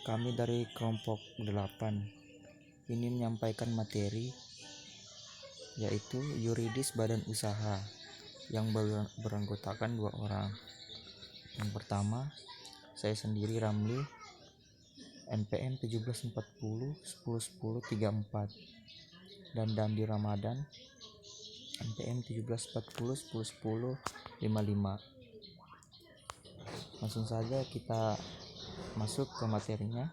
Kami dari kelompok 8 ini menyampaikan materi yaitu yuridis badan usaha yang beranggotakan 2 orang. Yang pertama, saya sendiri Ramli, NPM 1740 1010 34, dan Dandi Ramadan, NPM 1740 1010 55. Langsung saja kita masuk ke materinya.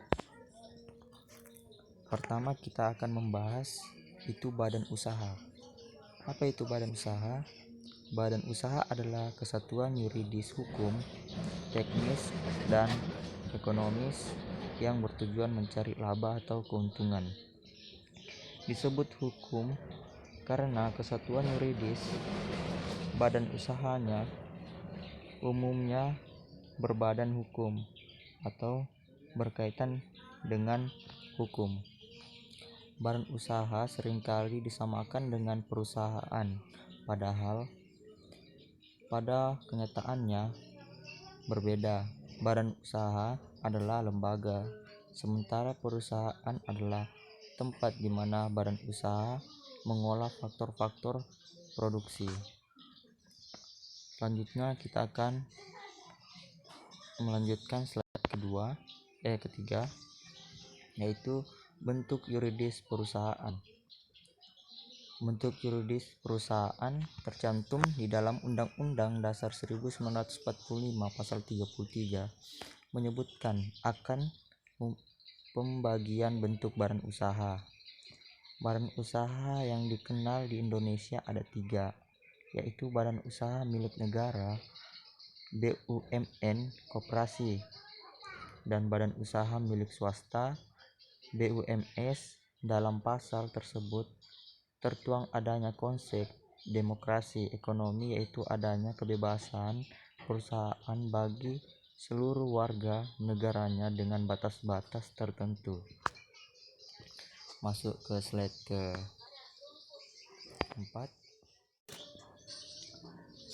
Pertama kita akan membahas itu badan usaha. Apa itu badan usaha? Badan usaha adalah kesatuan yuridis hukum, teknis, dan ekonomis yang bertujuan mencari laba atau keuntungan. Disebut hukum karena kesatuan yuridis badan usahanya umumnya berbadan hukum atau berkaitan dengan hukum. Badan usaha seringkali disamakan dengan perusahaan, padahal pada kenyataannya berbeda. Badan usaha adalah lembaga, sementara perusahaan adalah tempat di mana badan usaha mengolah faktor-faktor produksi. Selanjutnya kita akan melanjutkan slide ketiga, yaitu bentuk yuridis perusahaan. Bentuk yuridis perusahaan tercantum di dalam Undang-Undang Dasar 1945 pasal 33 menyebutkan akan pembagian bentuk badan usaha. Badan usaha yang dikenal di Indonesia ada 3, yaitu badan usaha milik negara, BUMN, koperasi, dan badan usaha milik swasta, BUMS. Dalam pasal tersebut tertuang adanya konsep demokrasi ekonomi, yaitu adanya kebebasan perusahaan bagi seluruh warga negaranya dengan batas-batas tertentu. Masuk ke slide keempat.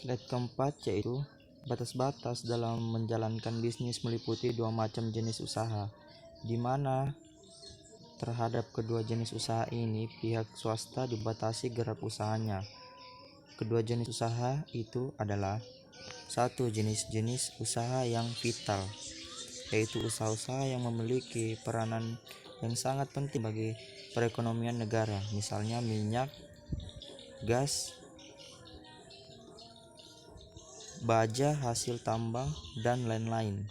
Slide keempat yaitu batas-batas dalam menjalankan bisnis meliputi 2 macam jenis usaha, di mana terhadap kedua jenis usaha ini pihak swasta dibatasi gerak usahanya. Kedua jenis usaha itu adalah: 1. Jenis-jenis usaha yang vital, yaitu usaha-usaha yang memiliki peranan yang sangat penting bagi perekonomian negara, misalnya minyak, gas, baja hasil tambang, dan lain-lain.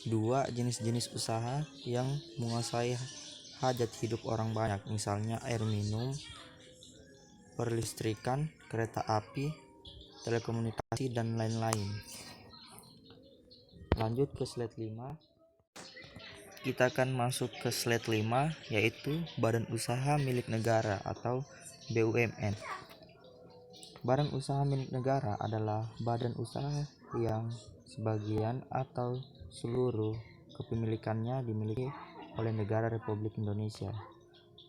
2. Jenis-jenis usaha yang menguasai hajat hidup orang banyak, misalnya air minum, perlistrikan, kereta api, telekomunikasi, dan lain-lain. Lanjut ke slide 5. Kita akan masuk ke slide 5, yaitu badan usaha milik negara atau BUMN. Badan usaha milik negara adalah badan usaha yang sebagian atau seluruh kepemilikannya dimiliki oleh negara Republik Indonesia.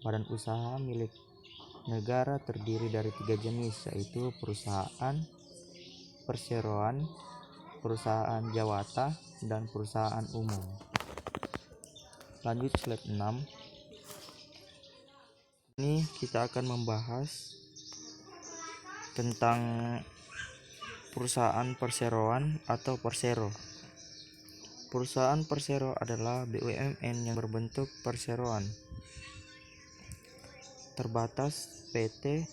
Badan usaha milik negara terdiri dari 3 jenis, yaitu perusahaan perseroan, perusahaan jawata, dan perusahaan umum. Lanjut slide 6. Ini kita akan membahas tentang perusahaan perseroan atau persero. Perusahaan persero adalah BUMN yang berbentuk perseroan terbatas PT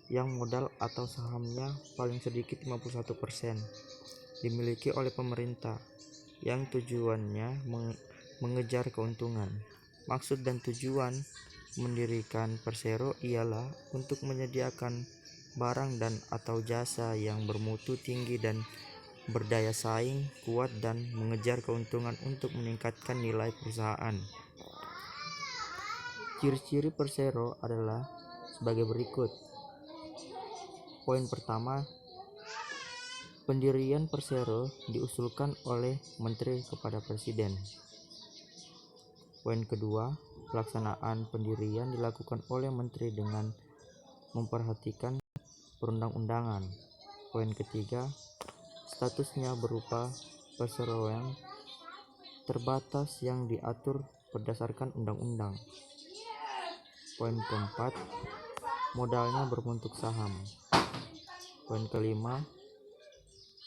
yang modal atau sahamnya paling sedikit 51% dimiliki oleh pemerintah, yang tujuannya mengejar keuntungan. Maksud dan tujuan mendirikan persero ialah untuk menyediakan barang dan atau jasa yang bermutu tinggi dan berdaya saing kuat dan mengejar keuntungan untuk meningkatkan nilai perusahaan. Ciri-ciri persero adalah sebagai berikut. Poin pertama, pendirian persero diusulkan oleh menteri kepada presiden. Poin kedua, pelaksanaan pendirian dilakukan oleh menteri dengan memperhatikan perundang-undangan. Poin ketiga, statusnya berupa perseroan terbatas yang diatur berdasarkan undang-undang. Poin keempat, modalnya berbentuk saham. Poin kelima,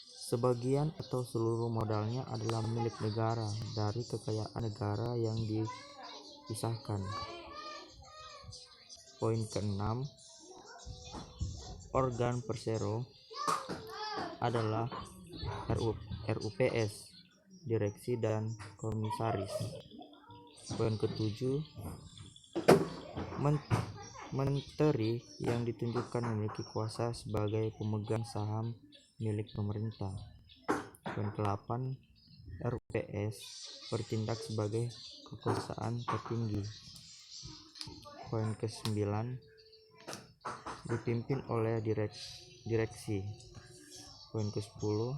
sebagian atau seluruh modalnya adalah milik negara dari kekayaan negara yang dipisahkan. Poin keenam, organ persero adalah RUPS, direksi dan komisaris. Poin ketujuh, menteri yang ditunjukkan memiliki kuasa sebagai pemegang saham milik pemerintah. Poin ke-8, RUPS bertindak sebagai kekuasaan tertinggi. Poin ke-9, dipimpin oleh direksi. Poin ke-10,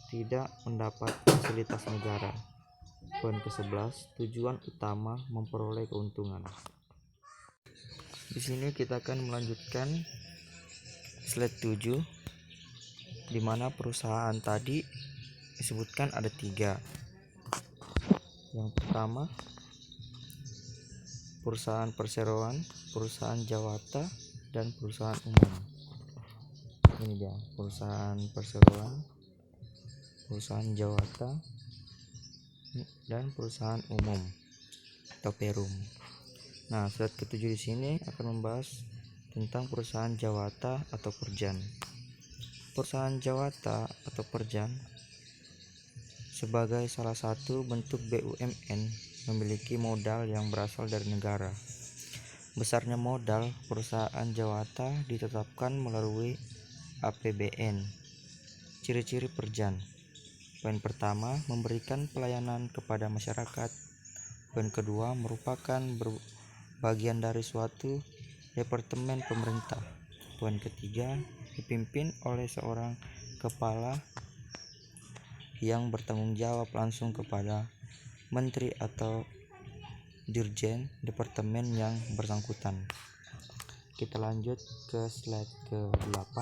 tidak mendapat fasilitas negara. Poin ke-11, tujuan utama memperoleh keuntungan. Di sini kita akan melanjutkan slide 7, di mana perusahaan tadi disebutkan ada 3. Yang pertama, perusahaan perseroan, perusahaan jawata, dan perusahaan umum. Ini dia, perusahaan perseroan, perusahaan jawata, dan perusahaan umum atau perum. Nah, slide ke-7 di sini akan membahas tentang perusahaan jawata atau perjan. Perusahaan jawata atau perjan sebagai salah satu bentuk BUMN memiliki modal yang berasal dari negara. Besarnya modal perusahaan jawata ditetapkan melalui APBN. Ciri-ciri perjan. Poin pertama, memberikan pelayanan kepada masyarakat. Poin kedua, merupakan bagian dari suatu departemen pemerintah. Poin ketiga, dipimpin oleh seorang kepala yang bertanggung jawab langsung kepada menteri atau dirjen departemen yang bersangkutan. Kita lanjut ke slide ke-8,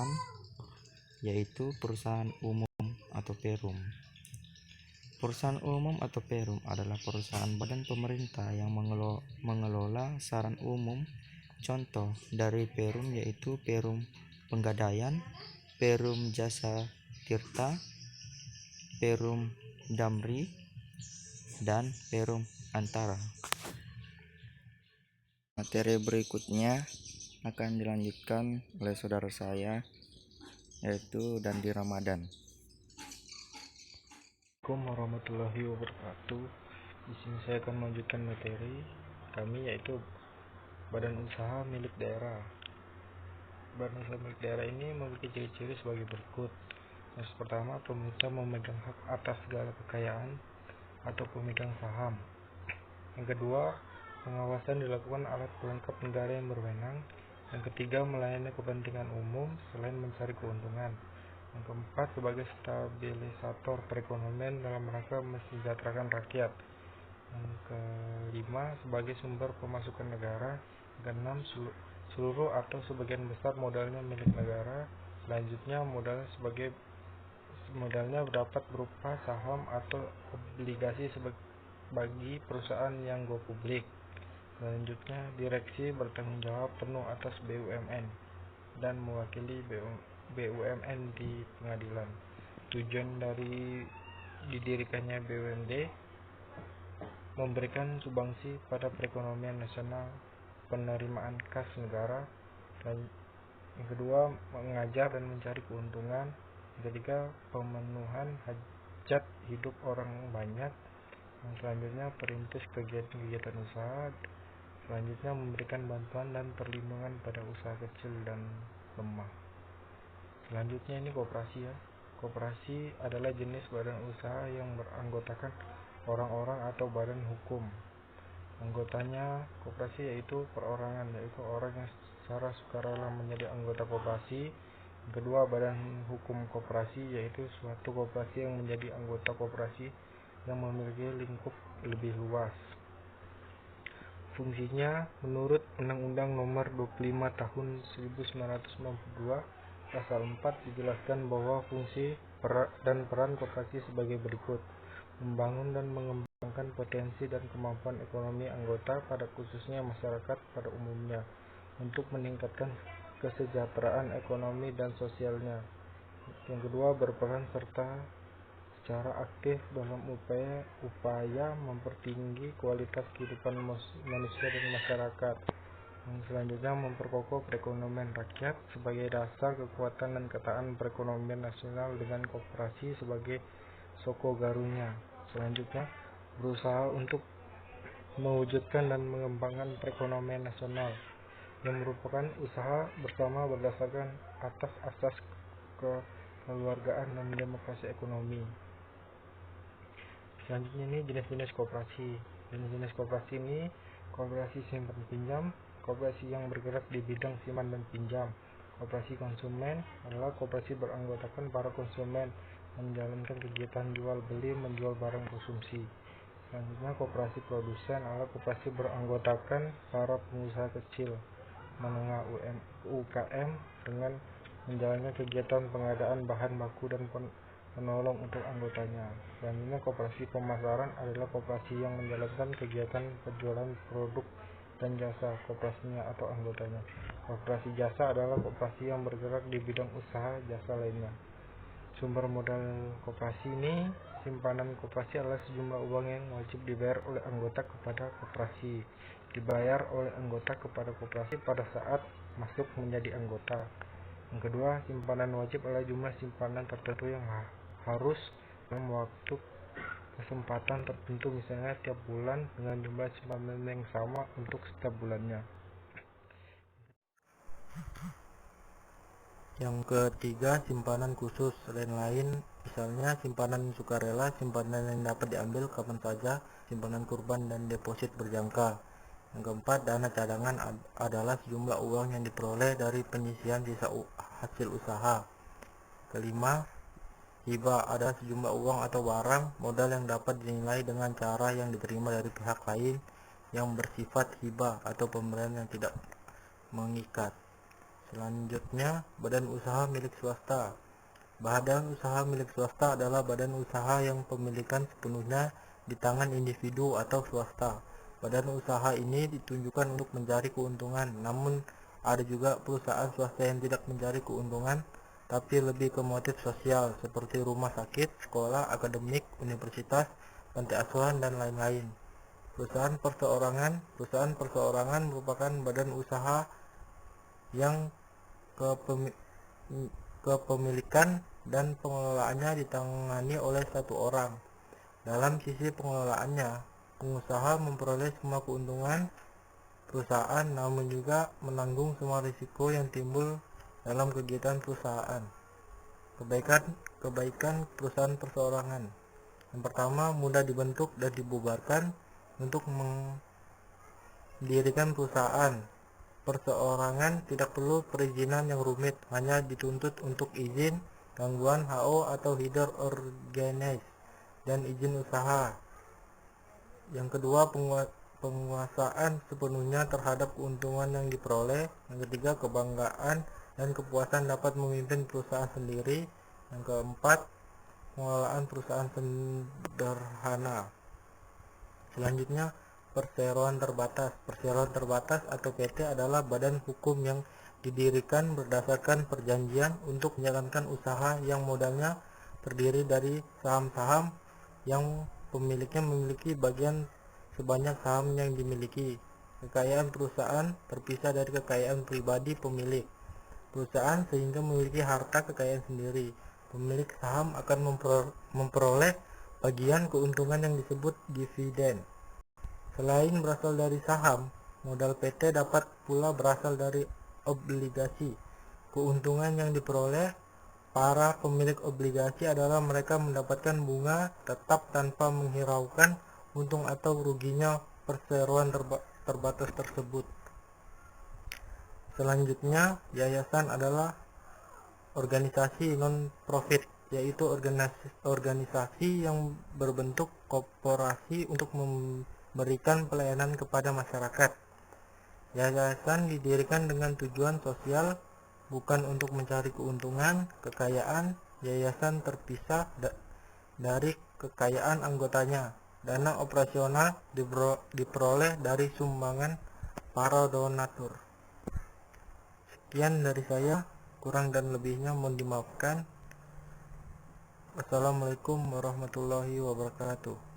yaitu perusahaan umum atau perum. Perusahaan umum atau perum adalah perusahaan badan pemerintah yang mengelola saran umum. Contoh dari perum yaitu Perum Penggadaian, Perum Jasa Tirta, Perum Damri, dan Perum Antara. Materi berikutnya akan dilanjutkan oleh saudara saya, yaitu Dandi Ramadan. Assalamualaikum warahmatullahi wabarakatuh. Di sini saya akan melanjutkan materi kami, yaitu badan usaha milik daerah. Badan usaha milik daerah ini memiliki ciri-ciri sebagai berikut. Yang pertama, pemerintah memegang hak atas segala kekayaan atau pemegang saham. Yang kedua, pengawasan dilakukan alat pelengkap negara yang berwenang. Yang ketiga, melayani kepentingan umum selain mencari keuntungan. Yang keempat, sebagai stabilisator perekonomian dalam rangka mensejahterakan rakyat. Yang kelima, sebagai sumber pemasukan negara. Yang keenam, seluruh atau sebagian besar modalnya milik negara. Selanjutnya, modalnya dapat berupa saham atau obligasi bagi perusahaan yang go publik. Selanjutnya, direksi bertanggung jawab penuh atas BUMN dan mewakili BUMN di pengadilan. Tujuan dari didirikannya BUMD memberikan sumbangsi pada perekonomian nasional, penerimaan kas negara, dan yang kedua, mengajar dan mencari keuntungan. Yang ketiga, pemenuhan hajat hidup orang banyak. Yang selanjutnya, perintis kegiatan usaha. Selanjutnya, memberikan bantuan dan perlindungan pada usaha kecil dan lemah. Selanjutnya ini koperasi ya. Koperasi adalah jenis badan usaha yang beranggotakan orang-orang atau badan hukum. Anggotanya koperasi yaitu perorangan, yaitu orang yang secara sukarela menjadi anggota koperasi. Yang kedua, badan hukum koperasi, yaitu suatu koperasi yang menjadi anggota koperasi yang memiliki lingkup lebih luas. Fungsinya menurut Undang-Undang Nomor 25 Tahun 1992 Pasal 4 dijelaskan bahwa fungsi dan peran koperasi sebagai berikut: membangun dan mengembangkan mengembangkan potensi dan kemampuan ekonomi anggota, pada khususnya masyarakat pada umumnya, untuk meningkatkan kesejahteraan ekonomi dan sosialnya. Yang kedua, berperan serta secara aktif dalam upaya mempertinggi kualitas kehidupan manusia dan masyarakat. Yang selanjutnya, memperkokoh perekonomian rakyat sebagai dasar kekuatan dan ketahanan perekonomian nasional dengan koperasi sebagai sokogarunya. Selanjutnya, berusaha untuk mewujudkan dan mengembangkan perekonomian nasional yang merupakan usaha bersama berdasarkan atas asas kekeluargaan dan demokrasi ekonomi. Selanjutnya ini jenis-jenis koperasi. Jenis-jenis koperasi ini koperasi simpan pinjam, koperasi yang bergerak di bidang simpan dan pinjam. Koperasi konsumen adalah koperasi beranggotakan para konsumen yang menjalankan kegiatan jual beli menjual barang konsumsi. Selanjutnya, koperasi produsen adalah koperasi beranggotakan para pengusaha kecil menengah UKM dengan menjalankan kegiatan pengadaan bahan baku dan penolong untuk anggotanya. Selanjutnya, koperasi pemasaran adalah koperasi yang menjalankan kegiatan penjualan produk dan jasa koperasinya atau anggotanya. Koperasi jasa adalah koperasi yang bergerak di bidang usaha jasa lainnya. Sumber modal koperasi ini, simpanan koperasi adalah sejumlah uang yang wajib dibayar oleh anggota kepada koperasi, dibayar oleh anggota kepada koperasi pada saat masuk menjadi anggota. Yang kedua, simpanan wajib adalah jumlah simpanan tertentu yang harus dalam waktu kesempatan tertentu, misalnya tiap bulan dengan jumlah simpanan yang sama untuk setiap bulannya. Yang ketiga, simpanan khusus lain-lain, misalnya simpanan sukarela, simpanan yang dapat diambil kapan saja, simpanan kurban dan deposit berjangka. Yang keempat, dana cadangan adalah sejumlah uang yang diperoleh dari penyisian sisa hasil usaha. Kelima, hibah adalah sejumlah uang atau barang modal yang dapat dinilai dengan cara yang diterima dari pihak lain yang bersifat hibah atau pemberian yang tidak mengikat. Selanjutnya, badan usaha milik swasta. Badan usaha milik swasta adalah badan usaha yang pemilikan sepenuhnya di tangan individu atau swasta. Badan usaha ini ditunjukkan untuk mencari keuntungan, namun ada juga perusahaan swasta yang tidak mencari keuntungan, tapi lebih ke motif sosial seperti rumah sakit, sekolah, akademik, universitas, panti asuhan, dan lain-lain. Perusahaan perseorangan merupakan badan usaha yang kepemilikan dan pengelolaannya ditangani oleh satu orang. Dalam sisi pengelolaannya, pengusaha memperoleh semua keuntungan perusahaan, namun juga menanggung semua risiko yang timbul dalam kegiatan perusahaan. Kebaikan perusahaan perseorangan. Yang pertama, mudah dibentuk dan dibubarkan. Untuk mendirikan perusahaan perseorangan tidak perlu perizinan yang rumit, hanya dituntut untuk izin, gangguan HO atau Hider Organize, dan izin usaha. Yang kedua, penguasaan sepenuhnya terhadap keuntungan yang diperoleh. Yang ketiga, kebanggaan dan kepuasan dapat memimpin perusahaan sendiri. Yang keempat, pengelolaan perusahaan sederhana. Selanjutnya, perseroan terbatas. Perseroan terbatas atau PT adalah badan hukum yang didirikan berdasarkan perjanjian untuk menjalankan usaha yang modalnya terdiri dari saham-saham yang pemiliknya memiliki bagian sebanyak saham yang dimiliki. Kekayaan perusahaan terpisah dari kekayaan pribadi pemilik perusahaan sehingga memiliki harta kekayaan sendiri. Pemilik saham akan memperoleh bagian keuntungan yang disebut dividen. Selain berasal dari saham, modal PT dapat pula berasal dari obligasi. Keuntungan yang diperoleh para pemilik obligasi adalah mereka mendapatkan bunga tetap tanpa menghiraukan untung atau ruginya perseroan terbatas tersebut. Selanjutnya, yayasan adalah organisasi non-profit, yaitu organisasi yang berbentuk korporasi untuk memberikan pelayanan kepada masyarakat. Yayasan didirikan dengan tujuan sosial, bukan untuk mencari keuntungan. Kekayaan yayasan terpisah dari kekayaan anggotanya. Dana operasional diperoleh dari sumbangan para donatur. Sekian dari saya, kurang dan lebihnya mohon dimaafkan. Wassalamualaikum warahmatullahi wabarakatuh.